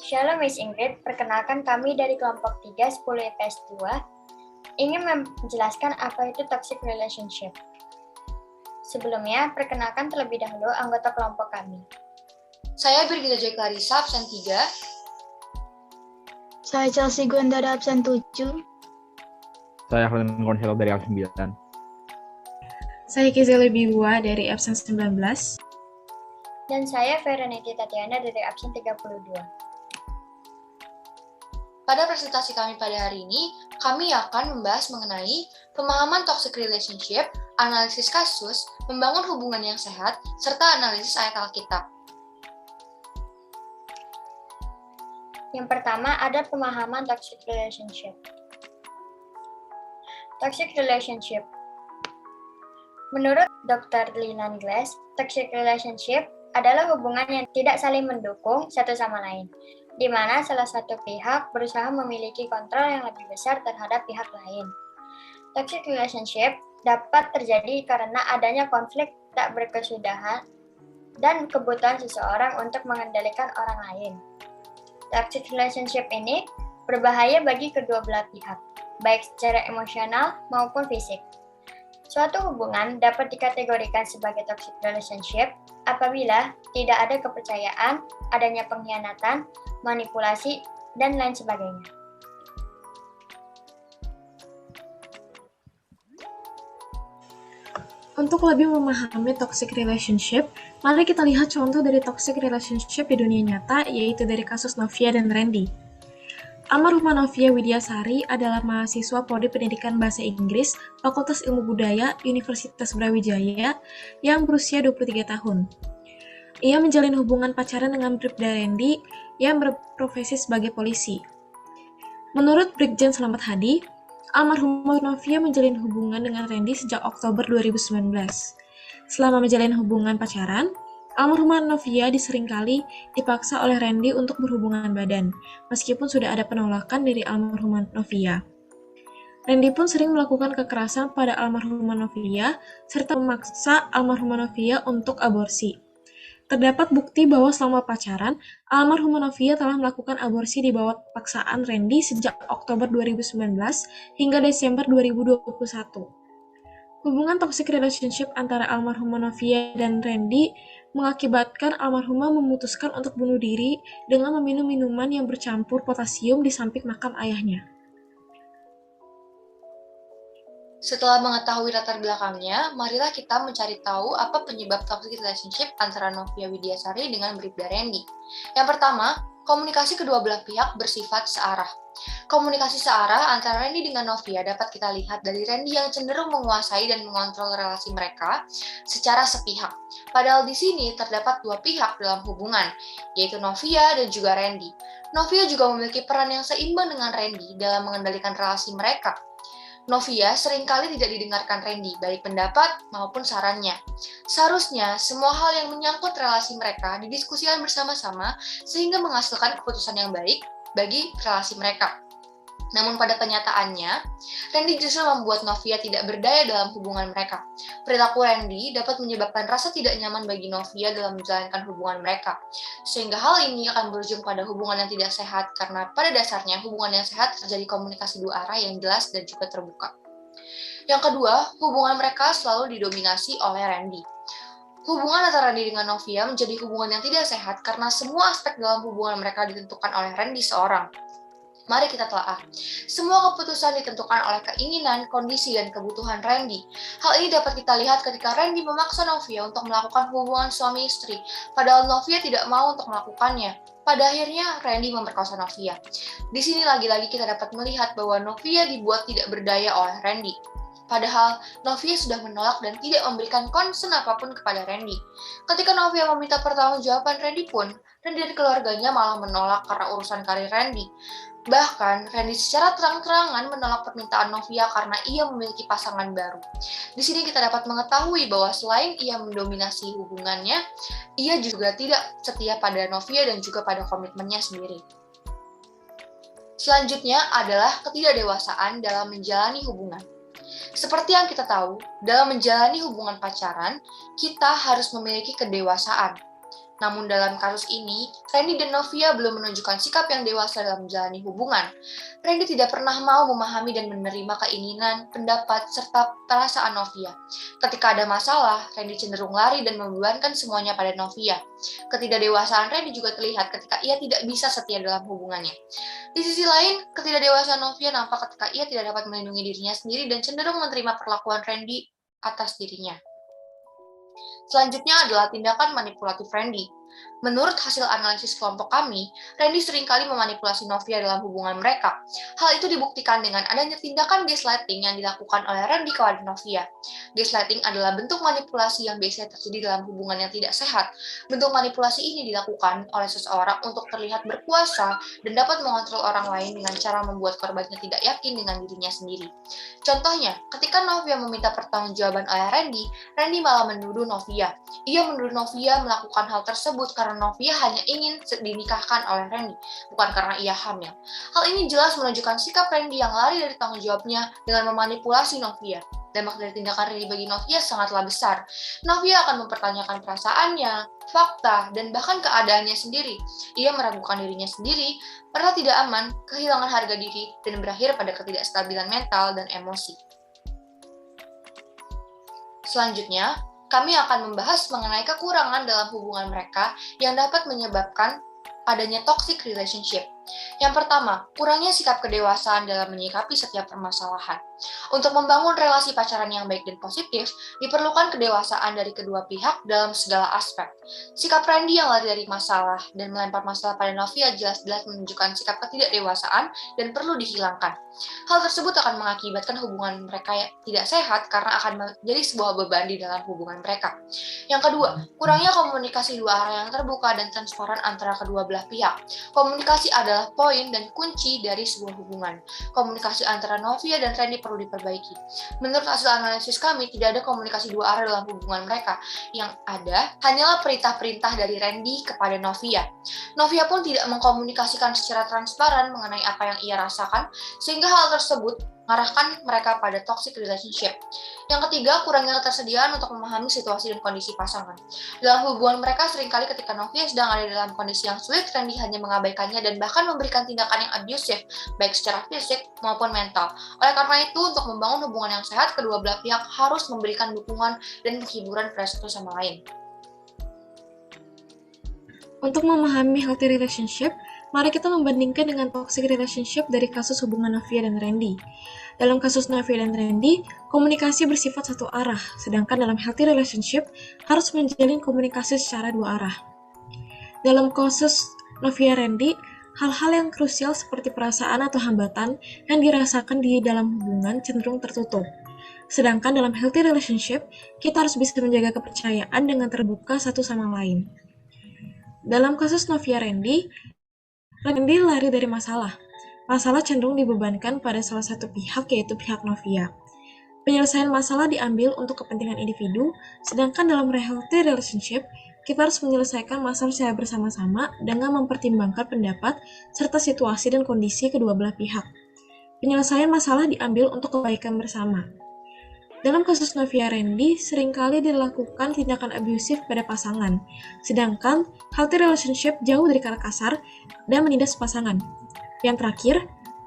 Shalom Miss Ingrid, perkenalkan kami dari kelompok 3 10 IPS 2 ingin menjelaskan apa itu toxic relationship. Sebelumnya, perkenalkan terlebih dahulu anggota kelompok kami. Saya Birgita Joy Clarissa, absen 3. Saya Chelsea Gwendara, absen 7. Saya Helen Konselo dari absen 9. Saya Kizeli Biwa dari absen 19. Dan saya Veroniti Tatiana dari absen 32. Pada presentasi kami pada hari ini, kami akan membahas mengenai pemahaman toxic relationship, analisis kasus, membangun hubungan yang sehat, serta analisis ayat Alkitab. Yang pertama ada pemahaman toxic relationship. Toxic relationship. Menurut Dr. Linan Glass, toxic relationship adalah hubungan yang tidak saling mendukung satu sama lain, di mana salah satu pihak berusaha memiliki kontrol yang lebih besar terhadap pihak lain. Toxic relationship dapat terjadi karena adanya konflik tak berkesudahan dan kebutuhan seseorang untuk mengendalikan orang lain. Toxic relationship ini berbahaya bagi kedua belah pihak, baik secara emosional maupun fisik. Suatu hubungan dapat dikategorikan sebagai toxic relationship apabila tidak ada kepercayaan, adanya pengkhianatan, manipulasi, dan lain sebagainya. Untuk lebih memahami toxic relationship, mari kita lihat contoh dari toxic relationship di dunia nyata, yaitu dari kasus Novia dan Randy. Almarhumah Novia Widyasari adalah mahasiswa Prodi Pendidikan Bahasa Inggris, Fakultas Ilmu Budaya, Universitas Brawijaya, yang berusia 23 tahun. Ia menjalin hubungan pacaran dengan Bribda Randy yang berprofesi sebagai polisi. Menurut Brigjen Slamet Hadi, almarhumah Novia menjalin hubungan dengan Randy sejak Oktober 2019. Selama menjalin hubungan pacaran, almarhumah Novia diseringkali dipaksa oleh Randy untuk berhubungan badan, meskipun sudah ada penolakan dari almarhumah Novia. Randy pun sering melakukan kekerasan pada almarhumah Novia, serta memaksa almarhumah Novia untuk aborsi. Terdapat bukti bahwa selama pacaran, almarhumah Novia telah melakukan aborsi di bawah paksaan Randy sejak Oktober 2019 hingga Desember 2021. Hubungan toxic relationship antara almarhumah Novia dan Randy mengakibatkan almarhumah memutuskan untuk bunuh diri dengan meminum minuman yang bercampur potasium di samping makam ayahnya. Setelah mengetahui latar belakangnya, marilah kita mencari tahu apa penyebab toxic relationship antara Novia Widyasari dengan Bribda Randy. Yang pertama, komunikasi kedua belah pihak bersifat searah. Komunikasi searah antara Randy dengan Novia dapat kita lihat dari Randy yang cenderung menguasai dan mengontrol relasi mereka secara sepihak. Padahal di sini terdapat dua pihak dalam hubungan, yaitu Novia dan juga Randy. Novia juga memiliki peran yang seimbang dengan Randy dalam mengendalikan relasi mereka. Novia seringkali tidak didengarkan Randy, baik pendapat maupun sarannya. Seharusnya, semua hal yang menyangkut relasi mereka didiskusikan bersama-sama sehingga menghasilkan keputusan yang baik bagi relasi mereka. Namun pada kenyataannya, Randy justru membuat Novia tidak berdaya dalam hubungan mereka. Perilaku Randy dapat menyebabkan rasa tidak nyaman bagi Novia dalam menjalankan hubungan mereka. Sehingga hal ini akan berujung pada hubungan yang tidak sehat karena pada dasarnya hubungan yang sehat terjadi komunikasi dua arah yang jelas dan juga terbuka. Yang kedua, hubungan mereka selalu didominasi oleh Randy. Hubungan antara Randy dengan Novia menjadi hubungan yang tidak sehat karena semua aspek dalam hubungan mereka ditentukan oleh Randy seorang. Mari kita telaah. Semua keputusan ditentukan oleh keinginan, kondisi, dan kebutuhan Randy. Hal ini dapat kita lihat ketika Randy memaksa Novia untuk melakukan hubungan suami istri, padahal Novia tidak mau untuk melakukannya. Pada akhirnya, Randy memperkosa Novia. Di sini lagi-lagi kita dapat melihat bahwa Novia dibuat tidak berdaya oleh Randy. Padahal, Novia sudah menolak dan tidak memberikan concern apapun kepada Randy. Ketika Novia meminta pertanggungjawaban Randy pun, Randy dan keluarganya malah menolak karena urusan karir Randy. Bahkan, Randy secara terang-terangan menolak permintaan Novia karena ia memiliki pasangan baru. Di sini kita dapat mengetahui bahwa selain ia mendominasi hubungannya, ia juga tidak setia pada Novia dan juga pada komitmennya sendiri. Selanjutnya adalah ketidakdewasaan dalam menjalani hubungan. Seperti yang kita tahu, dalam menjalani hubungan pacaran, kita harus memiliki kedewasaan. Namun dalam kasus ini, Randy dan Novia belum menunjukkan sikap yang dewasa dalam menjalani hubungan. Randy tidak pernah mau memahami dan menerima keinginan, pendapat, serta perasaan Novia. Ketika ada masalah, Randy cenderung lari dan membebankan semuanya pada Novia. Ketidakdewasaan Randy juga terlihat ketika ia tidak bisa setia dalam hubungannya. Di sisi lain, ketidakdewasaan Novia nampak ketika ia tidak dapat melindungi dirinya sendiri dan cenderung menerima perlakuan Randy atas dirinya. Selanjutnya adalah tindakan manipulatif Randy. Menurut hasil analisis kelompok kami, Randy seringkali memanipulasi Novia dalam hubungan mereka. Hal itu dibuktikan dengan adanya tindakan gaslighting yang dilakukan oleh Randy kepada Novia. Gaslighting adalah bentuk manipulasi yang biasanya terjadi dalam hubungan yang tidak sehat. Bentuk manipulasi ini dilakukan oleh seseorang untuk terlihat berkuasa dan dapat mengontrol orang lain dengan cara membuat korbannya tidak yakin dengan dirinya sendiri. Contohnya, ketika Novia meminta pertanggungjawaban oleh Randy, Randy malah menuduh Novia. Ia menuduh Novia melakukan hal tersebut karena Novia hanya ingin dinikahkan oleh Randy, bukan karena ia hamil. Hal ini jelas menunjukkan sikap Randy yang lari dari tanggung jawabnya dengan memanipulasi Novia. Dampak dari tindakan Randy bagi Novia sangatlah besar. Novia akan mempertanyakan perasaannya, fakta, dan bahkan keadaannya sendiri. Ia meragukan dirinya sendiri, merasa tidak aman, kehilangan harga diri, dan berakhir pada ketidakstabilan mental dan emosi. Selanjutnya, kami akan membahas mengenai kekurangan dalam hubungan mereka yang dapat menyebabkan adanya toxic relationship. Yang pertama, kurangnya sikap kedewasaan dalam menyikapi setiap permasalahan. Untuk membangun relasi pacaran yang baik dan positif, diperlukan kedewasaan dari kedua pihak dalam segala aspek. Sikap Randy yang lari dari masalah dan melempar masalah pada Novia jelas-jelas menunjukkan sikap ketidakdewasaan dan perlu dihilangkan. Hal tersebut akan mengakibatkan hubungan mereka yang tidak sehat karena akan menjadi sebuah beban di dalam hubungan mereka. Yang kedua, kurangnya komunikasi dua arah yang terbuka dan transparan antara kedua belah pihak. Komunikasi adalah poin dan kunci dari sebuah hubungan. Komunikasi antara Novia dan Randy perlu diperbaiki. Menurut hasil analisis kami, tidak ada komunikasi dua arah dalam hubungan mereka. Yang ada hanyalah perintah-perintah dari Randy kepada Novia. Novia pun tidak mengkomunikasikan secara transparan mengenai apa yang ia rasakan, sehingga hal tersebut mengarahkan mereka pada toxic relationship. Yang ketiga, kurangnya ketersediaan untuk memahami situasi dan kondisi pasangan. Dalam hubungan mereka, seringkali ketika Novia sedang ada dalam kondisi yang sulit, Randy hanya mengabaikannya dan bahkan memberikan tindakan yang abusif, baik secara fisik maupun mental. Oleh karena itu, untuk membangun hubungan yang sehat, kedua belah pihak harus memberikan dukungan dan penghiburan pada satu sama lain. Untuk memahami healthy relationship, mari kita membandingkan dengan toxic relationship dari kasus hubungan Novia dan Randy. Dalam kasus Novia dan Randy, komunikasi bersifat satu arah, sedangkan dalam healthy relationship harus menjalin komunikasi secara dua arah. Dalam kasus Novia Randy, hal-hal yang krusial seperti perasaan atau hambatan yang dirasakan di dalam hubungan cenderung tertutup. Sedangkan dalam healthy relationship, kita harus bisa menjaga kepercayaan dengan terbuka satu sama lain. Dalam kasus Novia Randy lari dari masalah. Masalah cenderung dibebankan pada salah satu pihak, yaitu pihak Novia. Penyelesaian masalah diambil untuk kepentingan individu, sedangkan dalam healthy relationship, kita harus menyelesaikan masalah secara bersama-sama dengan mempertimbangkan pendapat serta situasi dan kondisi kedua belah pihak. Penyelesaian masalah diambil untuk kebaikan bersama. Dalam kasus Novia Randy, seringkali dilakukan tindakan abusif pada pasangan, sedangkan healthy relationship jauh dari kata kasar dan menindas pasangan. Yang terakhir,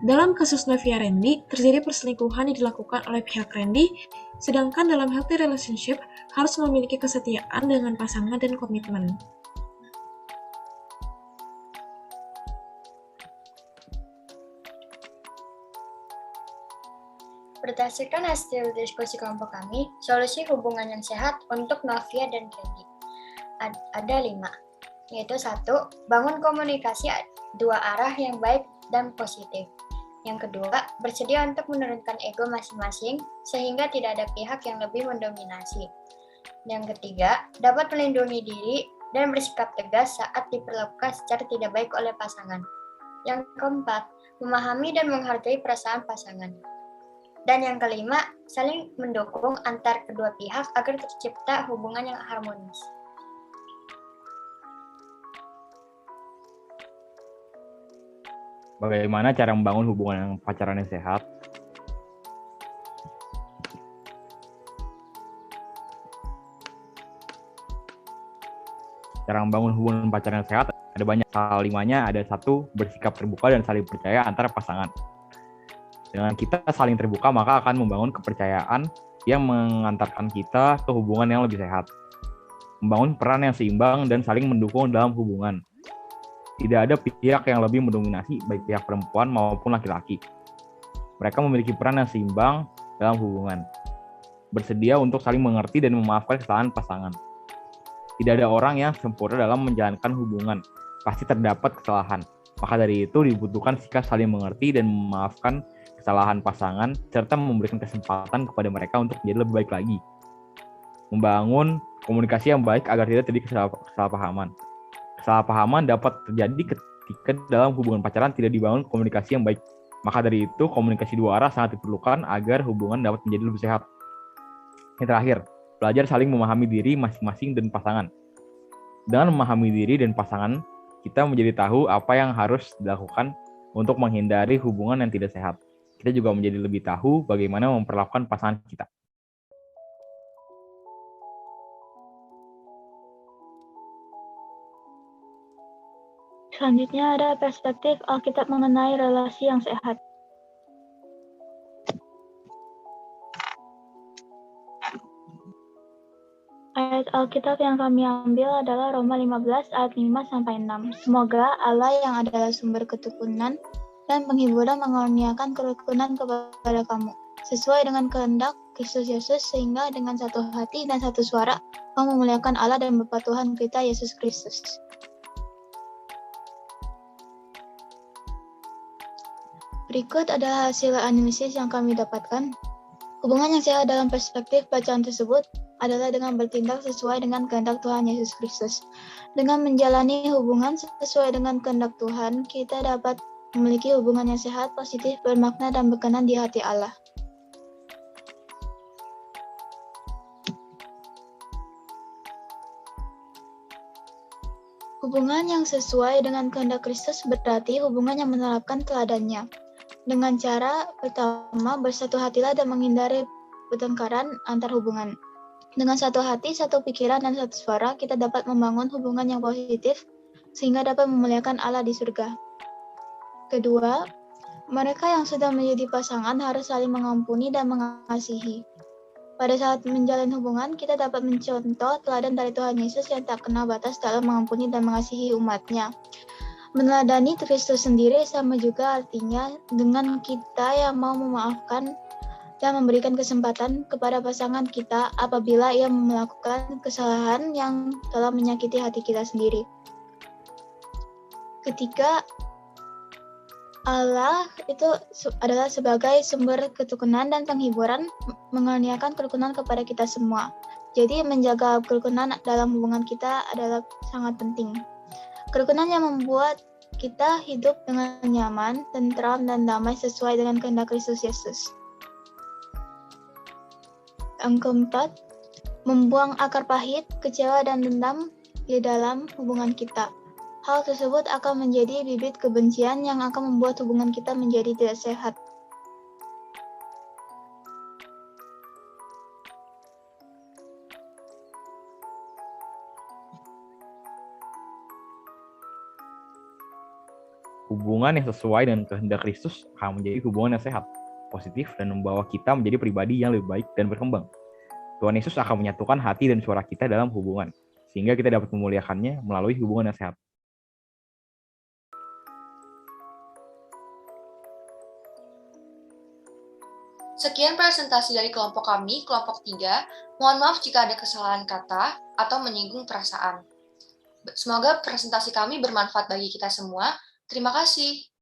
dalam kasus Novia Randy, terjadi perselingkuhan yang dilakukan oleh pihak Randy, sedangkan dalam healthy relationship harus memiliki kesetiaan dengan pasangan dan komitmen. Berdasarkan hasil diskusi kelompok kami, solusi hubungan yang sehat untuk Novia dan Randy ada 5, yaitu 1. Bangun komunikasi dua arah yang baik dan positif. Yang kedua, bersedia untuk menurunkan ego masing-masing sehingga tidak ada pihak yang lebih mendominasi. Yang ketiga, dapat melindungi diri dan bersikap tegas saat diperlakukan secara tidak baik oleh pasangan. Yang keempat, memahami dan menghargai perasaan pasangan. Dan yang kelima, saling mendukung antar kedua pihak agar tercipta hubungan yang harmonis. Bagaimana cara membangun hubungan yang pacaran yang sehat? Cara membangun hubungan pacaran yang sehat ada banyak. Salah limanya ada 1, bersikap terbuka dan saling percaya antara pasangan. Dengan kita saling terbuka, maka akan membangun kepercayaan yang mengantarkan kita ke hubungan yang lebih sehat. Membangun peran yang seimbang dan saling mendukung dalam hubungan. Tidak ada pihak yang lebih mendominasi, baik pihak perempuan maupun laki-laki. Mereka memiliki peran yang seimbang dalam hubungan. Bersedia untuk saling mengerti dan memaafkan kesalahan pasangan. Tidak ada orang yang sempurna dalam menjalankan hubungan. Pasti terdapat kesalahan. Maka dari itu dibutuhkan sikap saling mengerti dan memaafkan kesalahan pasangan, serta memberikan kesempatan kepada mereka untuk menjadi lebih baik lagi. Membangun komunikasi yang baik agar tidak terjadi kesalahpahaman. Kesalahpahaman dapat terjadi ketika dalam hubungan pacaran tidak dibangun komunikasi yang baik. Maka dari itu komunikasi dua arah sangat diperlukan agar hubungan dapat menjadi lebih sehat. Yang terakhir, belajar saling memahami diri masing-masing dan pasangan. Dengan memahami diri dan pasangan, kita menjadi tahu apa yang harus dilakukan untuk menghindari hubungan yang tidak sehat. Kita juga menjadi lebih tahu bagaimana memperlakukan pasangan kita. Selanjutnya ada perspektif Alkitab mengenai relasi yang sehat. Ayat Alkitab yang kami ambil adalah Roma 15 ayat 5-6. Semoga Allah yang adalah sumber ketukunan dan penghiburan mengaruniakan kerukunan kepada kamu, sesuai dengan kehendak Kristus Yesus, sehingga dengan satu hati dan satu suara kamu memuliakan Allah dan Bapa Tuhan kita Yesus Kristus. Berikut adalah hasil analisis yang kami dapatkan. Hubungan yang sehat dalam perspektif bacaan tersebut adalah dengan bertindak sesuai dengan kehendak Tuhan Yesus Kristus. Dengan menjalani hubungan sesuai dengan kehendak Tuhan, kita dapat memiliki hubungan yang sehat, positif, bermakna, dan berkenan di hati Allah. Hubungan yang sesuai dengan kehendak Kristus berarti hubungan yang menerapkan teladannya. Dengan cara pertama, bersatu hatilah dan menghindari pertengkaran antar hubungan. Dengan satu hati, satu pikiran, dan satu suara, kita dapat membangun hubungan yang positif sehingga dapat memuliakan Allah di surga. Kedua, mereka yang sudah menjadi pasangan harus saling mengampuni dan mengasihi. Pada saat menjalin hubungan, kita dapat mencontoh teladan dari Tuhan Yesus yang tak kenal batas dalam mengampuni dan mengasihi umatnya. Meneladani Kristus sendiri sama juga artinya dengan kita yang mau memaafkan dan memberikan kesempatan kepada pasangan kita apabila ia melakukan kesalahan yang telah menyakiti hati kita sendiri. Ketiga, Allah itu adalah sebagai sumber ketukunan dan penghiburan, mengaruniakan kerukunan kepada kita semua. Jadi menjaga kerukunan dalam hubungan kita adalah sangat penting. Kerukunan yang membuat kita hidup dengan nyaman, tentram, dan damai sesuai dengan kehendak Kristus Yesus. Yang keempat, membuang akar pahit, kecewa, dan dendam di dalam hubungan kita. Hal tersebut akan menjadi bibit kebencian yang akan membuat hubungan kita menjadi tidak sehat. Hubungan yang sesuai dengan kehendak Kristus akan menjadi hubungan yang sehat, positif, dan membawa kita menjadi pribadi yang lebih baik dan berkembang. Tuhan Yesus akan menyatukan hati dan suara kita dalam hubungan, sehingga kita dapat memuliakannya melalui hubungan yang sehat. Sekian presentasi dari kelompok kami, kelompok 3. Mohon maaf jika ada kesalahan kata atau menyinggung perasaan. Semoga presentasi kami bermanfaat bagi kita semua. Terima kasih.